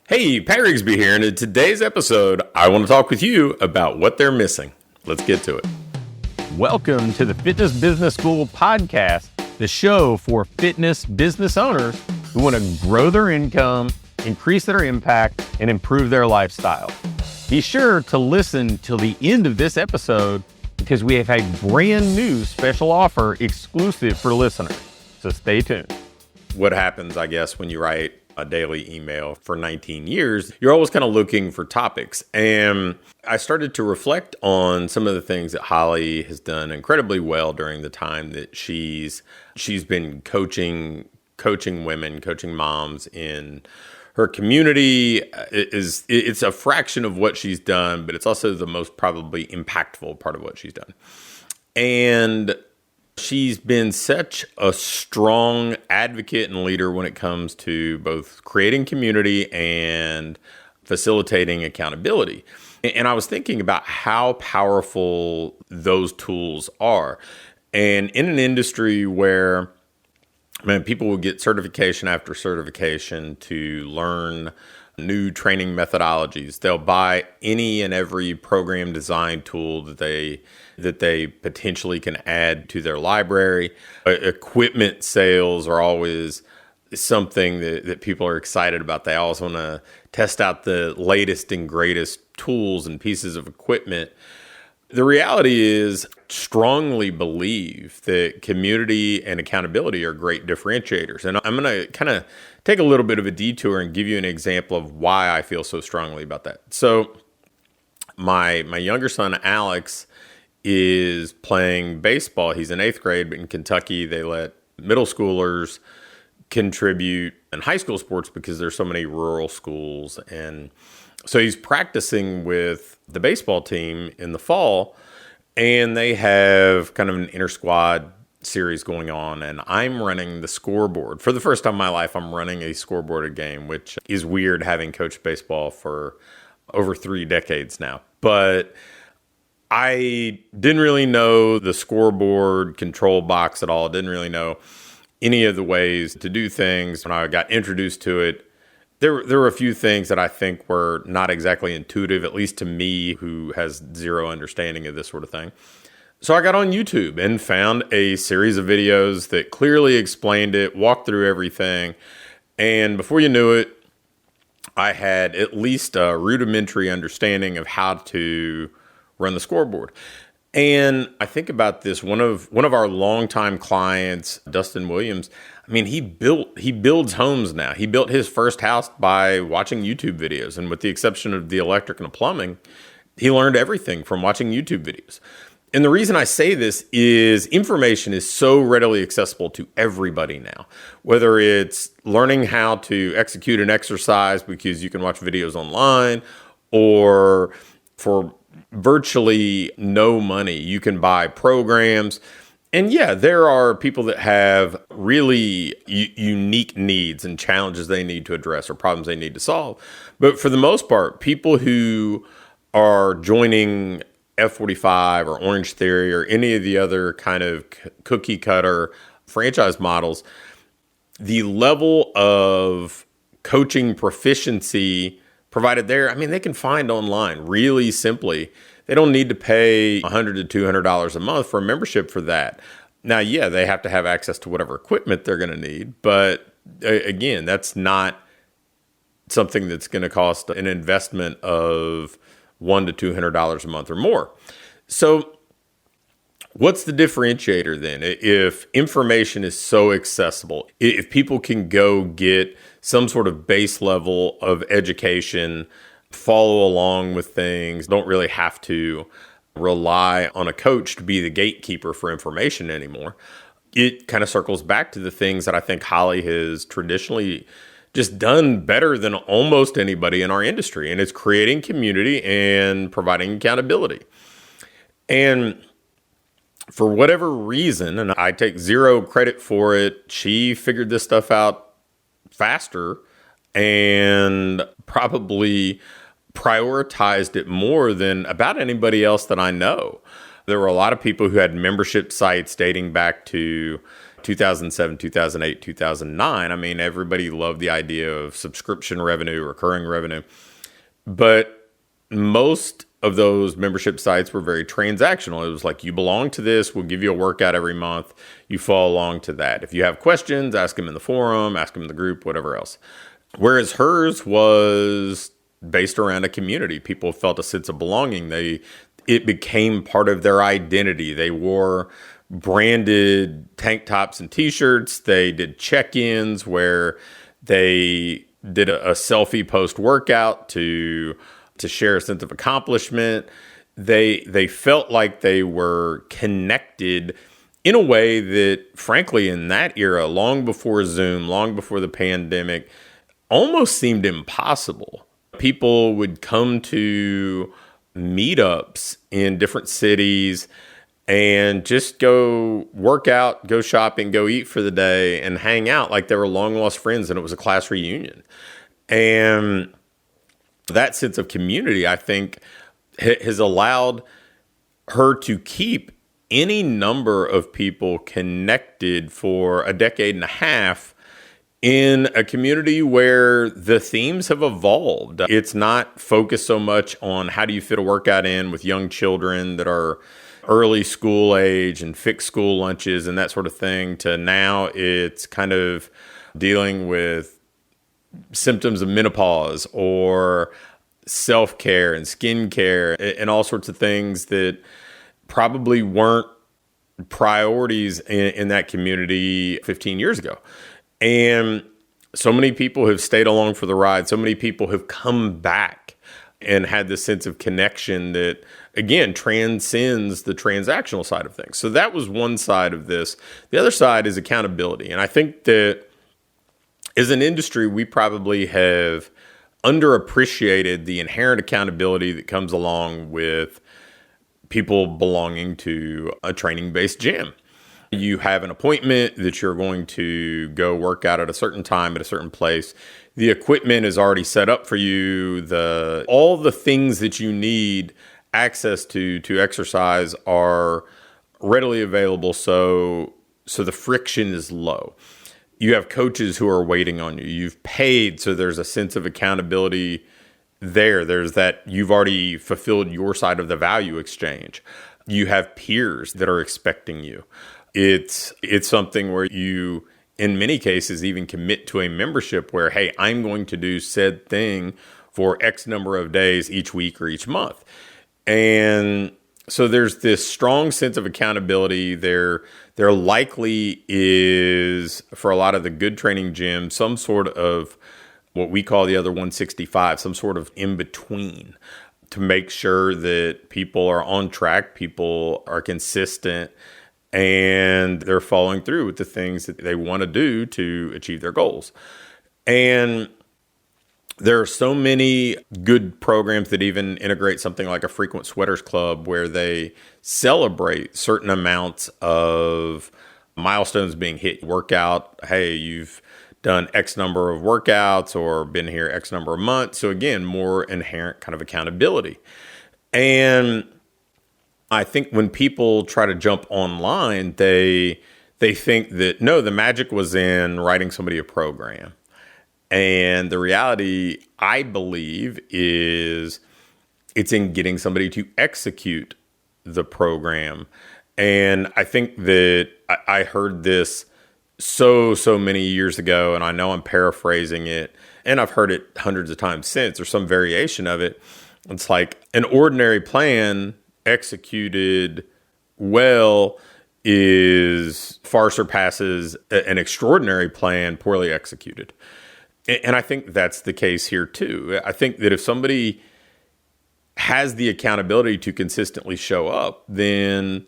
Hey, Pat Rigsby here, and in today's episode, I want to talk with you about what they're missing. Let's get to it. Welcome to the Fitness Business School podcast, the show for fitness business owners who want to grow their income, increase their impact, and improve their lifestyle. Be sure to listen till the end of this episode because we have a brand new special offer exclusive for listeners. So stay tuned. What happens, I guess, when you write a daily email for 19 years, you're always kind of looking for topics. And I started to reflect on some of the things that Holly has done incredibly well during the time that she's been coaching women, coaching moms in her community. It's a fraction of what she's done, but it's also the most probably impactful part of what she's done. And she's been such a strong advocate and leader when it comes to both creating community and facilitating accountability. And I was thinking about how powerful those tools are. And in an industry where people will get certification after certification to learn new training methodologies. They'll buy any and every program design tool that they potentially can add to their library. Equipment sales are always something that people are excited about. They always want to test out the latest and greatest tools and pieces of equipment. The reality is, strongly believe that community and accountability are great differentiators. And I'm going to kind of take a little bit of a detour and give you an example of why I feel so strongly about that. So my younger son, Alex, is playing baseball. He's in 8th grade, but in Kentucky, they let middle schoolers contribute in high school sports because there's so many rural schools. And so he's practicing with the baseball team in the fall, and they have kind of an inter-squad series going on, and I'm running the scoreboard. For the first time in my life, I'm running a scoreboarded game, which is weird having coached baseball for over 3 decades now. But I didn't really know the scoreboard control box at all. Didn't really know any of the ways to do things. When I got introduced to it, there were a few things that I think were not exactly intuitive, at least to me, who has zero understanding of this sort of thing. So I got on YouTube and found a series of videos that clearly explained it, walked through everything. And before you knew it, I had at least a rudimentary understanding of how to run the scoreboard. And I think about this, one of our longtime clients, Dustin Williams, he builds homes now. He built his first house by watching YouTube videos. And with the exception of the electric and the plumbing, he learned everything from watching YouTube videos. And the reason I say this is information is so readily accessible to everybody now, whether it's learning how to execute an exercise because you can watch videos online, or for virtually no money, you can buy programs. And yeah, there are people that have really unique needs and challenges they need to address or problems they need to solve. But for the most part, people who are joining F45 or Orange Theory or any of the other kind of cookie cutter franchise models, the level of coaching proficiency provided there, they can find online really simply. They don't need to pay $100 to $200 a month for a membership for that. Now, yeah, they have to have access to whatever equipment they're going to need. But again, that's not something that's going to cost an investment of $100 to $200 a month or more. So what's the differentiator then? If information is so accessible, if people can go get some sort of base level of education, follow along with things, don't really have to rely on a coach to be the gatekeeper for information anymore. It kind of circles back to the things that I think Holly has traditionally just done better than almost anybody in our industry. And it's creating community and providing accountability. And for whatever reason, and I take zero credit for it, she figured this stuff out faster and probably prioritized it more than about anybody else that I know. There were a lot of people who had membership sites dating back to 2007, 2008, 2009. I mean, everybody loved the idea of subscription revenue, recurring revenue. But most of those membership sites were very transactional. It was like, you belong to this, we'll give you a workout every month. You follow along to that. If you have questions, ask them in the forum, ask them in the group, whatever else. Whereas hers was based around a community. People felt a sense of belonging. It became part of their identity. They wore branded tank tops and t-shirts. They did check-ins where they did a selfie post-workout to share a sense of accomplishment. They felt like they were connected in a way that, frankly, in that era, long before Zoom, long before the pandemic, almost seemed impossible. People would come to meetups in different cities and just go work out, go shopping, go eat for the day, and hang out like they were long lost friends and it was a class reunion. And that sense of community, I think, has allowed her to keep any number of people connected for a decade and a half in a community where the themes have evolved. It's not focused so much on how do you fit a workout in with young children that are early school age and fixed school lunches and that sort of thing, to now it's kind of dealing with symptoms of menopause or self-care and skincare and all sorts of things that probably weren't priorities in that community 15 years ago. And so many people have stayed along for the ride. So many people have come back and had this sense of connection that, again, transcends the transactional side of things. So that was one side of this. The other side is accountability. And I think that as an industry, we probably have underappreciated the inherent accountability that comes along with people belonging to a training-based gym. You have an appointment that you're going to go work out at a certain time at a certain place. The equipment is already set up for you. All the things that you need access to exercise are readily available, so the friction is low. You have coaches who are waiting on you. You've paid, so there's a sense of accountability there. There's that you've already fulfilled your side of the value exchange. You have peers that are expecting you. It's something where you, in many cases, even commit to a membership where, hey, I'm going to do said thing for X number of days each week or each month. And so there's this strong sense of accountability. There likely is, for a lot of the good training gyms, some sort of what we call the other 165, some sort of in between to make sure that people are on track, people are consistent, and they're following through with the things that they want to do to achieve their goals. And there are so many good programs that even integrate something like a frequent sweaters club where they celebrate certain amounts of milestones being hit. Workout, hey, you've done X number of workouts or been here X number of months. So again, more inherent kind of accountability. And I think when people try to jump online, they think that, no, the magic was in writing somebody a program. And the reality, I believe, is it's in getting somebody to execute the program. And I think that I heard this so many years ago, and I know I'm paraphrasing it, and I've heard it hundreds of times since, or some variation of it. It's like an ordinary plan executed well far surpasses an extraordinary plan poorly executed. And I think that's the case here too. I think that if somebody has the accountability to consistently show up, then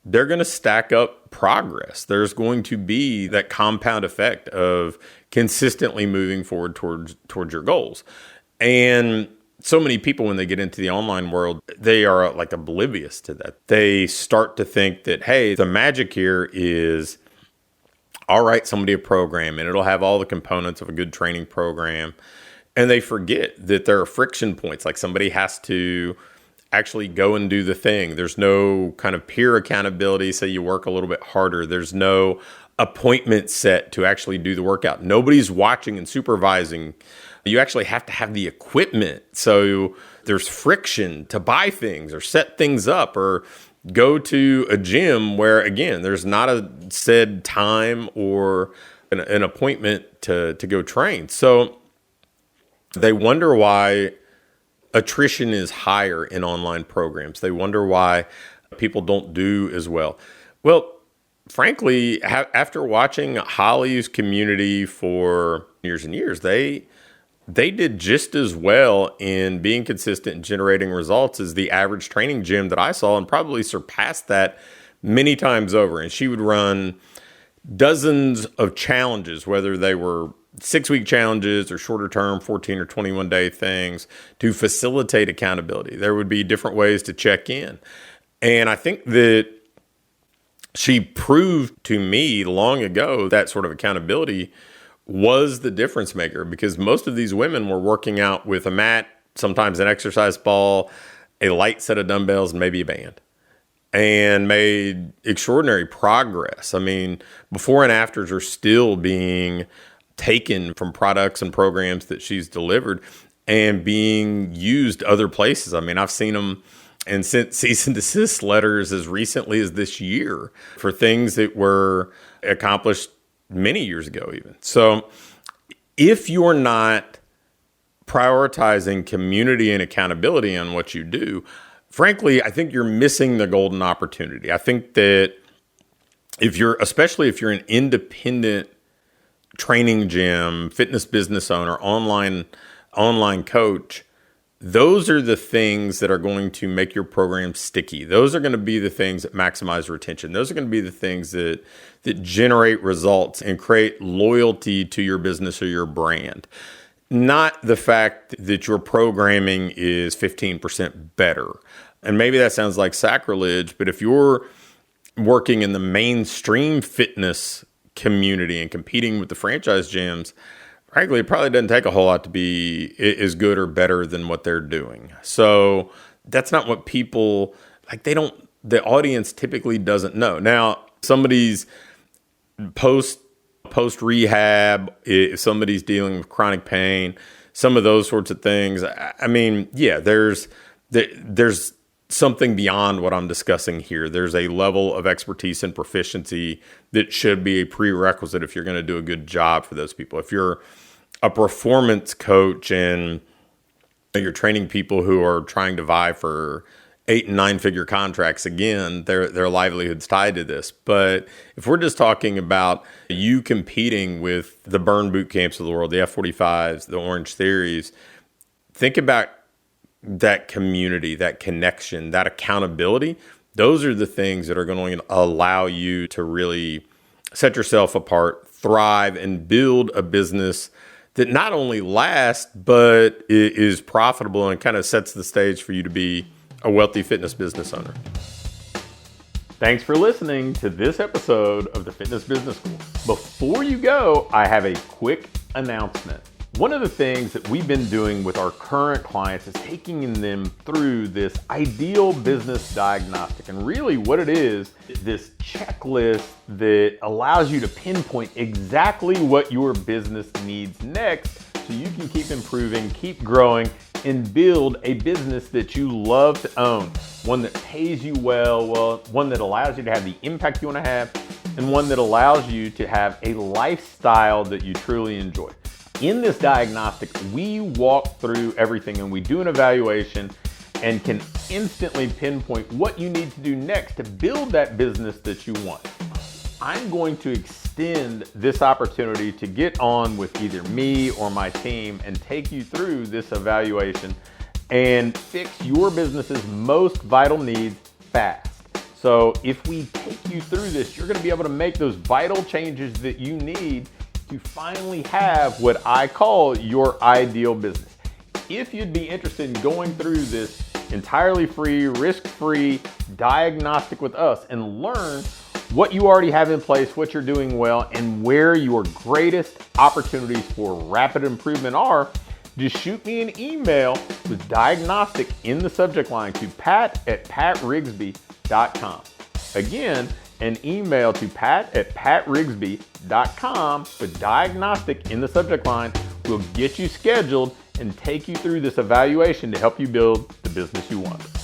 they're going to stack up progress. There's going to be that compound effect of consistently moving forward towards your goals. And so many people, when they get into the online world, they are like oblivious to that. They start to think that, hey, the magic here is, I'll write somebody a program and it'll have all the components of a good training program. And they forget that there are friction points, like somebody has to actually go and do the thing. There's no kind of peer accountability, so you work a little bit harder. There's no appointment set to actually do the workout. Nobody's watching and supervising. You actually have to have the equipment. So there's friction to buy things or set things up or go to a gym where, again, there's not a said time or an appointment to go train. So they wonder why attrition is higher in online programs. They wonder why people don't do as well. Well, frankly, after watching Holly's community for years and years, they did just as well in being consistent and generating results as the average training gym that I saw, and probably surpassed that many times over. And she would run dozens of challenges, whether they were 6-week challenges or shorter term, 14 or 21 day things, to facilitate accountability. There would be different ways to check in. And I think that she proved to me long ago that sort of accountability was the difference maker, because most of these women were working out with a mat, sometimes an exercise ball, a light set of dumbbells, and maybe a band, and made extraordinary progress. I mean, before and afters are still being taken from products and programs that she's delivered and being used other places. I mean, I've seen them and sent cease and desist letters as recently as this year for things that were accomplished many years ago even. So if you're not prioritizing community and accountability on what you do, frankly, I think you're missing the golden opportunity. I think that especially if you're an independent training gym, fitness business owner, online coach, those are the things that are going to make your program sticky. Those are going to be the things that maximize retention. Those are going to be the things that generate results and create loyalty to your business or your brand. Not the fact that your programming is 15% better. And maybe that sounds like sacrilege, but if you're working in the mainstream fitness community and competing with the franchise gyms, frankly, it probably doesn't take a whole lot to be as good or better than what they're doing. So that's not what people, the audience typically doesn't know. Now, somebody's post rehab, if somebody's dealing with chronic pain, some of those sorts of things. I mean, yeah, there's something beyond what I'm discussing here. There's a level of expertise and proficiency that should be a prerequisite if you're going to do a good job for those people. If you're a performance coach and you're training people who are trying to vie for 8 and 9 figure contracts, again, their livelihood's tied to this. But if we're just talking about you competing with the burn boot camps of the world, the F45s, the Orange Theories, think about that community, that connection, that accountability. Those are the things that are going to allow you to really set yourself apart, thrive, and build a business that not only lasts, but is profitable and kind of sets the stage for you to be a wealthy fitness business owner. Thanks for listening to this episode of the Fitness Business School. Before you go, I have a quick announcement. One of the things that we've been doing with our current clients is taking them through this ideal business diagnostic. And really what it is this checklist that allows you to pinpoint exactly what your business needs next so you can keep improving, keep growing, and build a business that you love to own. One that pays you well, one that allows you to have the impact you want to have, and one that allows you to have a lifestyle that you truly enjoy. In this diagnostic, we walk through everything and we do an evaluation and can instantly pinpoint what you need to do next to build that business that you want. I'm going to extend this opportunity to get on with either me or my team and take you through this evaluation and fix your business's most vital needs fast. So if we take you through this, you're going to be able to make those vital changes that you need to finally have what I call your ideal business. If you'd be interested in going through this entirely free, risk-free diagnostic with us and learn what you already have in place, what you're doing well, and where your greatest opportunities for rapid improvement are, just shoot me an email with diagnostic in the subject line to pat@patrigsby.com. Again, An email to pat@patrigsby.com with diagnostic in the subject line will get you scheduled and take you through this evaluation to help you build the business you want.